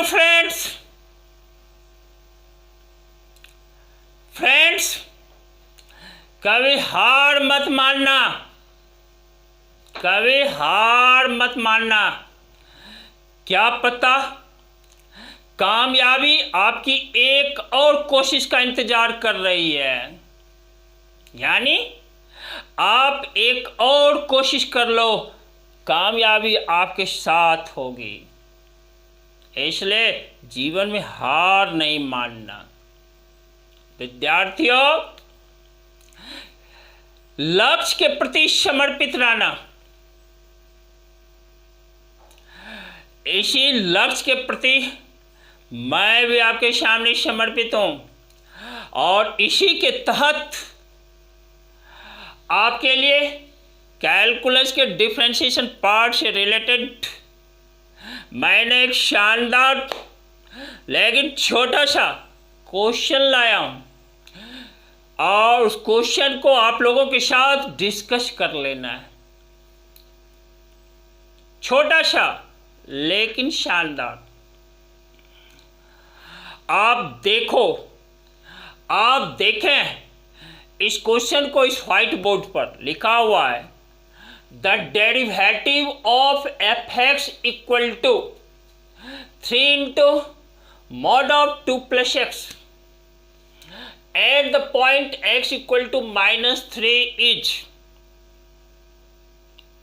Hello friends. कभी हार मत मानना, कभी हार मत मानना। क्या पता कामयाबी आपकी एक और कोशिश का इंतजार कर रही है। यानी आप एक और कोशिश कर लो, कामयाबी आपके साथ होगी। इसलिए जीवन में हार नहीं मानना। विद्यार्थियों, लक्ष्य के प्रति समर्पित रहना। इसी लक्ष्य के प्रति मैं भी आपके सामने समर्पित हूं और इसी के तहत आपके लिए कैलकुलस के डिफरेंशिएशन पार्ट से रिलेटेड मैंने एक शानदार लेकिन छोटा सा क्वेश्चन लाया हूं और उस क्वेश्चन को आप लोगों के साथ डिस्कस कर लेना है। छोटा सा लेकिन शानदार। आप देखें इस क्वेश्चन को। इस व्हाइट बोर्ड पर लिखा हुआ है the derivative of F X equal to 3 into mod of 2 plus X at the point X equal to -3 is.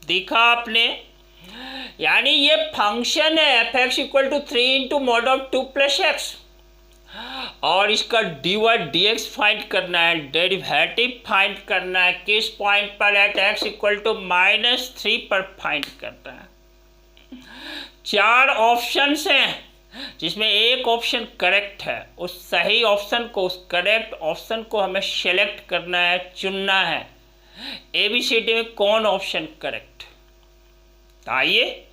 देखा आपने? यानी ये फंक्शन है F X equal to 3 into mod of 2 plus X और इसका dy dx फाइंड करना है, derivative find करना है। किस पॉइंट पर? एट एक्स इक्वल टू -3 पर फाइंड करना है। 4 ऑप्शंस हैं जिसमें एक ऑप्शन करेक्ट है। उस सही ऑप्शन को, उस करेक्ट ऑप्शन को हमें सेलेक्ट करना है, चुनना है। ABCD में कौन ऑप्शन करेक्ट? आइए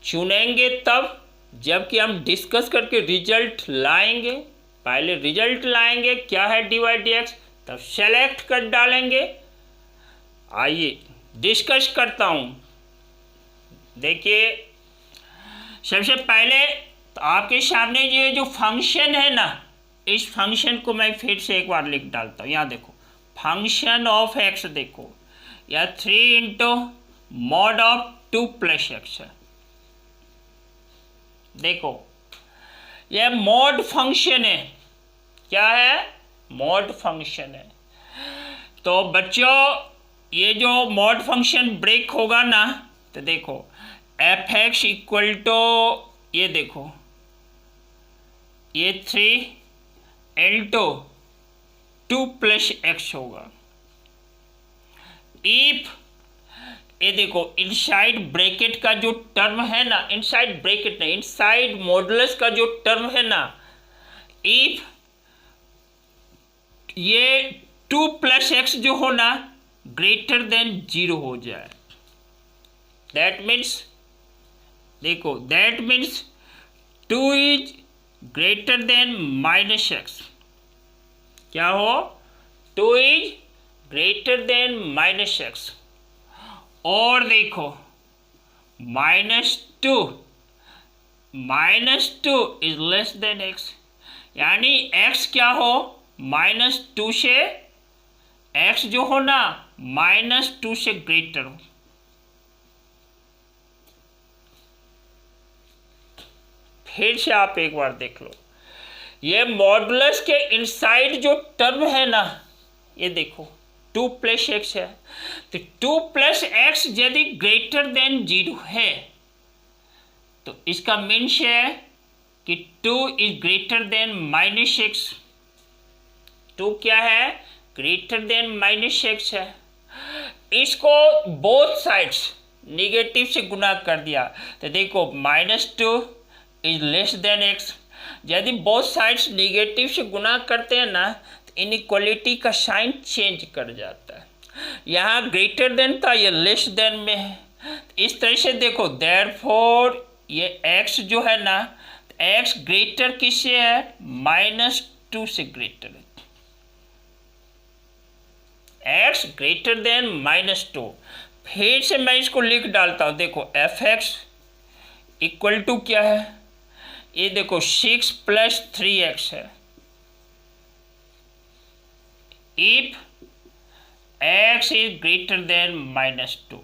चुनेंगे तब जबकि हम डिस्कस करके रिजल्ट लाएंगे। पहले रिजल्ट लाएंगे क्या है dy dx, तब सेलेक्ट कर डालेंगे। आइए डिस्कस करता हूं। देखिए सबसे पहले तो आपके सामने ये जो फंक्शन है ना, इस फंक्शन को मैं फिर से एक बार लिख डालता हूँ। यहाँ देखो फंक्शन ऑफ एक्स, देखो या 3 into mod of 2 plus x है। देखो यह मॉड फंक्शन है। क्या है? मॉड फंक्शन है। तो बच्चों ये जो मॉड फंक्शन ब्रेक होगा ना, तो देखो एफ एक्स इक्वल टू, ये देखो ये 3 इंटू 2 प्लस एक्स होगा। इफ ये देखो इनसाइड ब्रैकेट का जो टर्म है ना, इनसाइड ब्रैकेट नहीं, इनसाइड मॉडुलस का जो टर्म है ना, इफ ये 2 प्लस एक्स जो हो ना ग्रेटर देन 0 हो जाए, दैट मीन्स देखो that means 2 is greater than -x। क्या हो? 2 इज ग्रेटर देन -x। और देखो -2 इज लेस देन x। यानी x क्या हो? -2 से, x जो हो ना -2 से ग्रेटर हो। फिर से आप एक बार देख लो, ये मॉडुलस के इनसाइड जो टर्म है ना, ये देखो 2 प्लस एक्स है। तो 2 प्लस एक्स यदि ग्रेटर देन 0 है तो इसका मीन्स है कि 2 इज ग्रेटर देन -x। 2 क्या है? ग्रेटर देन -x है। इसको बोथ साइड्स निगेटिव से गुना कर दिया तो देखो -2 इज लेस देन x। यदि बोथ साइड्स निगेटिव से गुना करते हैं ना, इनइक्वालिटी का साइन चेंज कर जाता है। यहाँ ग्रेटर देन था, ये लेस देन में है। इस तरह से देखो देयरफॉर ये x जो है ना, x ग्रेटर किससे है? -2 से ग्रेटर है। x greater than -2। फिर से मैं इसको लिख डालता हूँ। देखो एफ एक्स इक्वल टू क्या है? ये देखो 6 + 3x है। If x is greater than -2,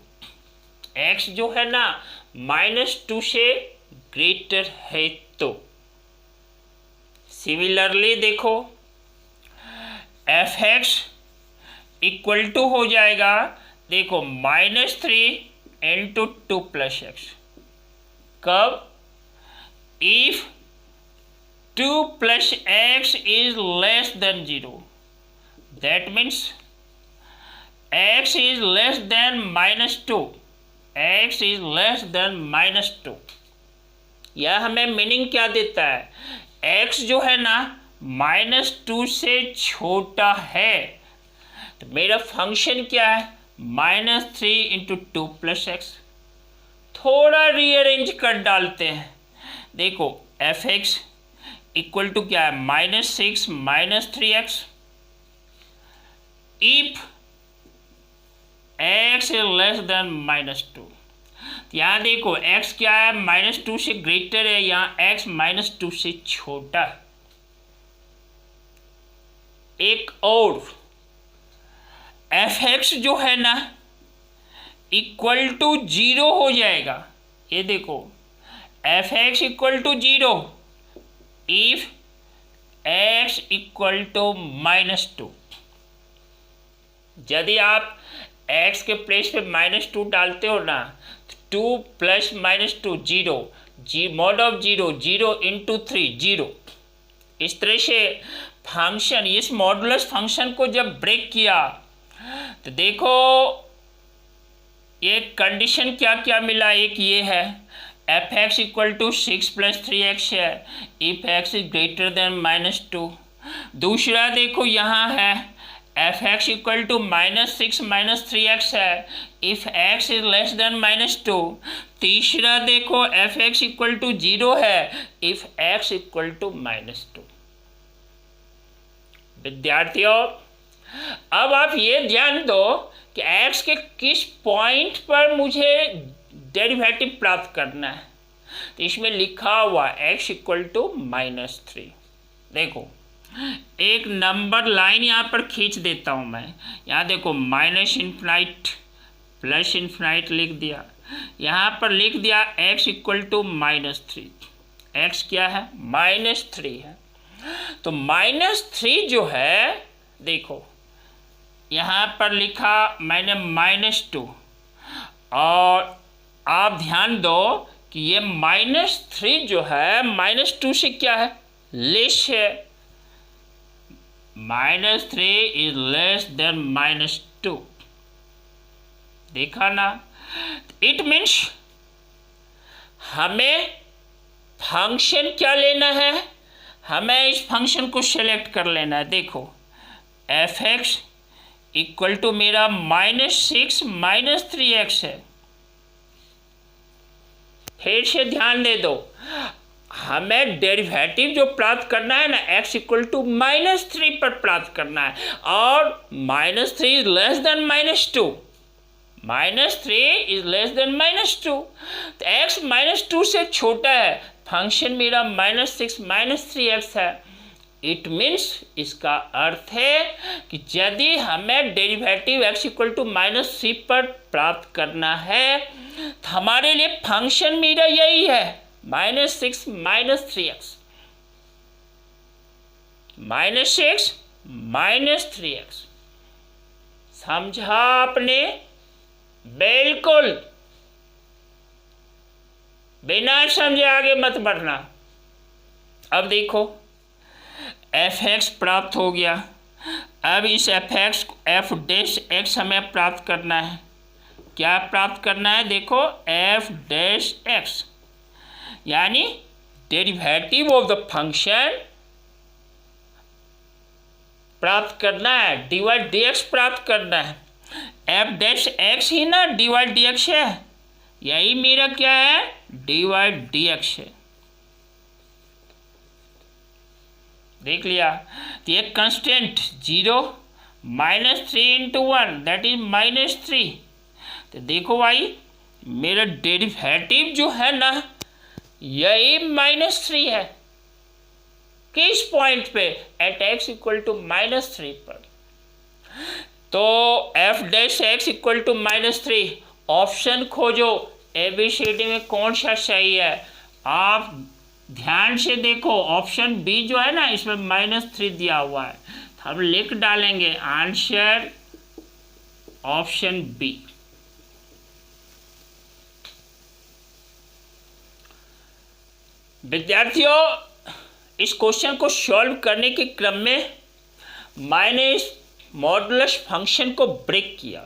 x जो है ना -2 से ग्रेटर है तो। सिमिलरली देखो f(x) इक्वल टू हो जाएगा, देखो -3 × 2 + x। कब? If 2 + x is less than 0, that means x is less than -2, x is less than -2। यह हमें मीनिंग क्या देता है? x जो है ना -2 से छोटा है, तो मेरा फंक्शन क्या है? -3 × 2 + x। थोड़ा रीअरेंज कर डालते हैं। देखो f(x) इक्वल टू क्या है? -6 - 3x। If x is less than -2, यहाँ देखो x क्या है? -2 से ग्रेटर है, यहाँ x -2 से छोटा है। एक और f(x) जो है ना इक्वल टू 0 हो जाएगा। ये देखो f(x) equal to 0 if x equal to -2। यदि आप x के प्लेस पे -2 डालते हो ना, 2 + -2 0, mod of 0 0 × 3 0। इस तरह से फंक्शन, इस मॉडुलस फंक्शन को जब ब्रेक किया तो देखो ये कंडीशन क्या क्या मिला। एक ये है f(x) इक्वल टू 6 + 3x है, if x is greater than -2। दूसरा देखो यहाँ है f(x) इक्वल टू -6 - 3x है, if x is less than -2। तीसरा देखो f(x) इक्वल टू 0 है, इफ x इक्वल टू -2। विद्यार्थियों, अब आप ये ध्यान दो कि x के किस पॉइंट पर मुझे डेरिवेटिव प्राप्त करना है। तो इसमें लिखा हुआ x इक्वल टू -3। देखो एक नंबर लाइन यहाँ पर खींच देता हूँ मैं। यहाँ देखो -∞ +∞ लिख दिया, यहाँ पर लिख दिया x इक्वल टू -3। x क्या है? -3 है। तो -3 जो है, देखो यहाँ पर लिखा मैंने -2, और आप ध्यान दो कि ये -3 जो है -2 से क्या है? लेस है। -3 इज लेस देन -2। देखा ना? इट मीन्स हमें फंक्शन क्या लेना है? हमें इस फंक्शन को सेलेक्ट कर लेना है। देखो f(x) इक्वल टू मेरा -6 - 3x है। फिर से ध्यान दे दो, हमें डेरिवेटिव जो प्राप्त करना है ना x इक्वल टू -3 पर प्राप्त करना है, और -3 is less than -2। -3 is less than -2, तो x -2 से छोटा है। फंक्शन मेरा -6 - 3x है। इट मीन्स इसका अर्थ है कि यदि हमें डेरिवेटिव x इक्वल टू -3 पर प्राप्त करना है तो हमारे लिए फंक्शन मेरा यही है, -6 - 3x। -6 - 3x। समझा आपने? बिल्कुल, बिना समझे आगे मत बढ़ना। अब देखो f(x) प्राप्त हो गया। अब इस f'(x) हमें प्राप्त करना है। क्या प्राप्त करना है? देखो f'(x) यानी डेरिवेटिव ऑफ द फंक्शन प्राप्त करना है, dy/dx प्राप्त करना है। f'(x) ही ना dy/dx है, यही मेरा क्या है? dy/dx है। देख लिया? तो ये कंस्टेंट 0 -3 × 1 दैट इज -3। तो देखो भाई मेरा डेरिवेटिव जो है ना यही -3 है। किस पॉइंट पे? एट x इक्वल टू -3 पर। तो f dash x equal to -3, option खोजो ABCD में कौन सा सही है। आप ध्यान से देखो, ऑप्शन बी जो है ना, इसमें -3 दिया हुआ है, तो हम लिख डालेंगे आंसर ऑप्शन बी। विद्यार्थियों, इस क्वेश्चन को सॉल्व करने के क्रम में मैंने इस मॉडुलस फंक्शन को ब्रेक किया,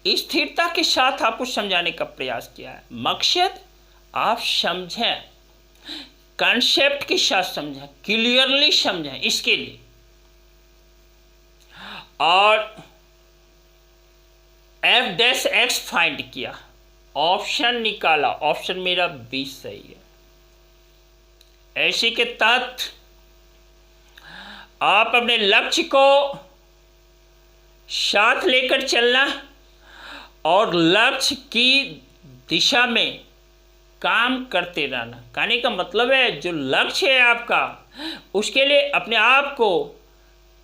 स्थिरता के साथ आपको समझाने का प्रयास किया है। मकसद आप समझें, कॉन्सेप्ट के साथ समझें, क्लियरली समझें, इसके लिए। और f डैश x फाइंड किया, ऑप्शन निकाला, ऑप्शन मेरा बी सही है। ऐसे के तहत आप अपने लक्ष्य को साथ लेकर चलना और लक्ष्य की दिशा में काम करते रहना। कहने का मतलब है, जो लक्ष्य है आपका, उसके लिए अपने आप को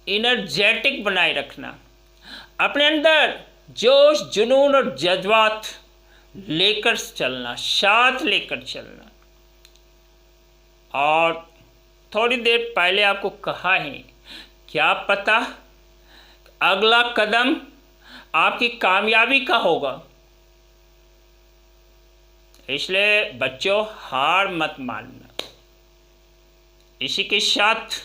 एनर्जेटिक बनाए रखना, अपने अंदर जोश, जुनून और जज्बात लेकर चलना, साथ लेकर चलना। और थोड़ी देर पहले आपको कहा है, क्या पता अगला कदम आपकी कामयाबी का होगा। इसलिए बच्चों, हार मत मानना। इसी के साथ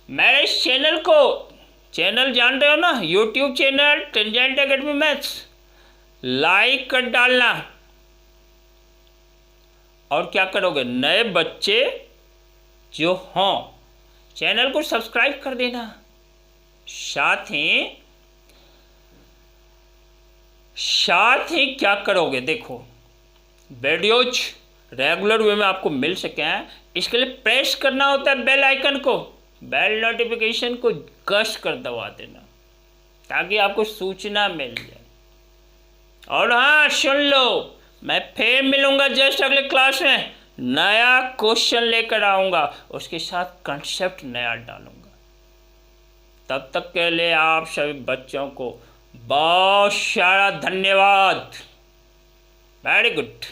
मेरे इस चैनल जान रहे हो ना, YouTube channel tangent academy maths, like कर डालना। और क्या करोगे, नए बच्चे जो हों चैनल को सब्सक्राइब कर देना। साथ ही क्या करोगे, देखो वीडियोज रेगुलर वे में आपको मिल सके हैं, इसके लिए प्रेस करना होता है बेल आइकन को, बेल नोटिफिकेशन को कस कर दबा देना, ताकि आपको सूचना मिल जाए। और हाँ, सुन लो, मैं फिर मिलूंगा जस्ट अगले क्लास में, नया क्वेश्चन लेकर आऊँगा, उसके साथ कंसेप्ट नया डालूंगा। तब तक के लिए आप सभी बच्चों को बहुत सारा धन्यवाद। Very good.